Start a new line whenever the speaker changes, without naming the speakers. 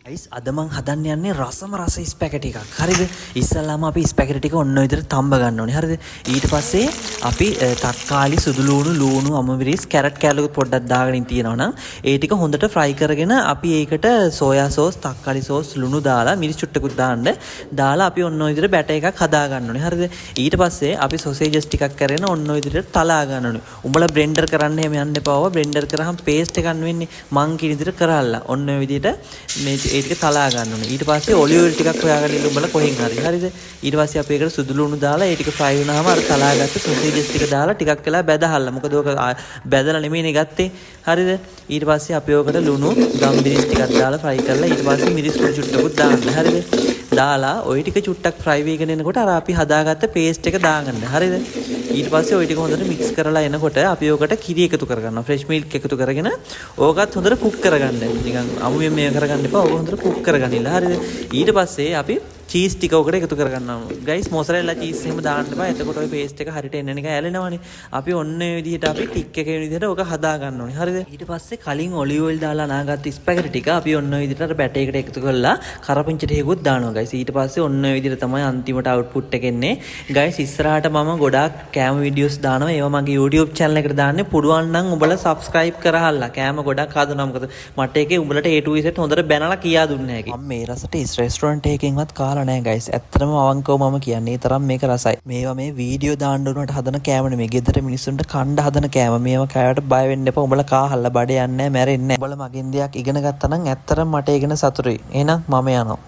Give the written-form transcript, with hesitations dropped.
Guys අද මං හදන්න යන්නේ රසම රස ස්පැගටි එකක්. හරිද? ඉස්සල්ලාම අපි ස්පැගටි ටික ඔන්න ඔය විදිහට තඹ ගන්න ඕනේ. හරිද? ඊට පස්සේ අපි තක්කාලි, සුදු ලූණු, අමමිරිස්, කැරට් කෑල්ලුත් පොඩ්ඩක් දාගෙන තියෙනවා නම් ඒ ටික හොඳට ෆ්‍රයි කරගෙන අපි ඒකට සෝයා සෝස්, තක්කාලි සෝස්, ලුණු දාලා මිරිස් චුට්ටකුත් දාලා අපි ඔන්න ඔය විදිහට බැටර් එකක් හදා ගන්න ඕනේ. හරිද? ඊට පස්සේ අපි සොසේජස් ටිකක් කරගෙන ඔන්න ඔය විදිහට තලා ගන්න ඕනේ. උඹලා බ්ලෙන්ඩර් කරන්න එහෙම යන්න එපා. බ්ලෙන්ඩර් කරාම පේස්ට් එකක් වෙන්නේ මං කියන විදිහට කරාලා. ඔන්න ඔය විදිහට මේ ඒ ටික තලා ගන්න ඕනේ. ඊට පස්සේ ඔලිව් ඔයිල් ටිකක් හොයාගෙන ඉන්න උඹලා කොහෙන් හරි. හරිද? ඊට පස්සේ අපි ඒකට සුදු ලුණු දාලා ඒ ටික ෆ්‍රයි වුණාම අර තලාගත්ත සොසේජස් ටික දාලා ටිකක් වෙලා බැදහල්ලා. මොකද ඕක බැදලා නෙමෙයිනේ ගත්තේ. හරිද? ඊට පස්සේ අපි ඕකට ලුණු, ගම්මිරිස් ටිකක් දාලා ෆ්‍රයි කරලා ඊට පස්සේ මිරිස් පොඩි චුට්ටකුත් දාන්න. හරිද? දාලා ওই ටික චුට්ටක් ෆ්‍රයි වෙගෙන එනකොට අර අපි හදාගත්ත පේස්ට් එක දාගන්න. හරිද? ඊට පස්සේ ওই ටික හොඳට මික්ස් කරලා එනකොට අපි ඕකට කිරි එකතු කරගන්නවා. ෆ්‍රෙෂ් මිල්ක් එකතු කරගෙන ඕකත් හොඳට කුක් කරගන්න. නිකන් අමුයෙන් මේ කරගන්න එපා. ඕක හොඳට කුක් කරගන්නilla. හරිද? ඊට පස්සේ අපි චීස් ටික ඔකට එකතු කරගන්නවා. ගයිස් මොසරෙල්ලා චීස් එහෙම දාන්න එපා. එතකොට ওই පේස්ට් එක හරියට එන්න නිකන් ඇලෙනවනේ. අපි ඔන්න ඔය විදිහට අපි ටික් එකේ විදිහට ඕක හදා ගන්න ඕනේ. හරිද? ඊට පස්සේ කලින් ඔලිව් ඔයිල් දාලා නාගත්ත ස්පැගටි ටික අපි ඔන්න ඔය විදිහට අර බැටර් එකට එකතු කරලා කරපිංච ටිකකුත් දානවා ගයිස්. ඊට පස්සේ ඔන්න ඔය විදිහට තමයි අන්තිමට අවුට්පුට් එක එන්නේ. ගයිස් ඉස්සරහට මම ගොඩාක් කෑම වීඩියෝස් දානවා. ඒවා මගේ YouTube channel එකට දාන්නේ. පුළුවන් නම් උඹලා subscribe කරහල්ලා. කෑම ගොඩක් හදනවා. මොකද මට ඒකේ උඹලට A to Z හොඳට බැනලා කියා දුන්නේ නැහැ. මම මේ රසට රෙස්ටොරන්ට් එකකින්වත් කාලා නැහැ ගයිස්. ඇත්තටම අවංකව මම කියන්නේ ඒ තරම් මේක රසයි. මේවා මේ වීඩියෝ දාන්න උනට හදන කෑම නෙමෙයි. ගෙදර මිනිස්සුන්ට කණ්ඩ හදන කෑම. මේවා කෑවට බය වෙන්න එපා. උඹලා කාහල්ලා බඩේ යන්නේ නැහැ, මැරෙන්නේ නැහැ. උඹලා මගෙන් දෙයක් ඉගෙන ගත්තා නම් ඇත්තටම මට ඒ ගැන සතුටුයි. එහෙනම් මම යනවා.